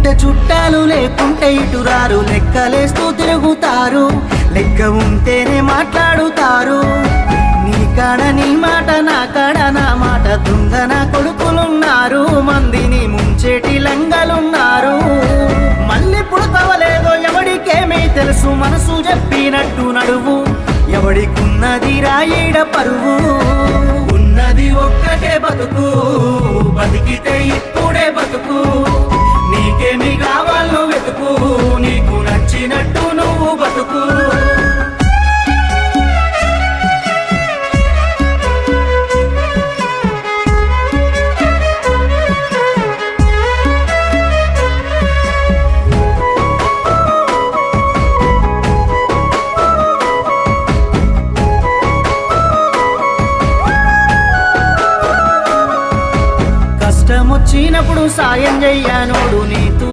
ఉంటే చుట్టాలు లేకుంటే ఇటురారు లెక్కలేస్తూ తిరుగుతారు లెక్క ఉంటేనే మాట్లాడుతారు నీ కాడ నీ మాట నా కాడ నా మాట దొంగ నా కొడుకులున్నారు మందిని ముంచేటి లంగలున్నారు మళ్ళీ పుడతవలేదో ఎవడికేమీ తెలుసు మనసు చెప్పినట్టు నడువు ఎవడికున్నది రాయిడ పరువు ఉన్నది ఒక్కటే బతుకు బతికితే ఇప్పుడే బతుకు నీకేమి కావాలో వెతుకు నీకు నచ్చినట్టు నువ్వు బతుకు వచ్చినప్పుడు సాయం చెయ్యనోడు నీ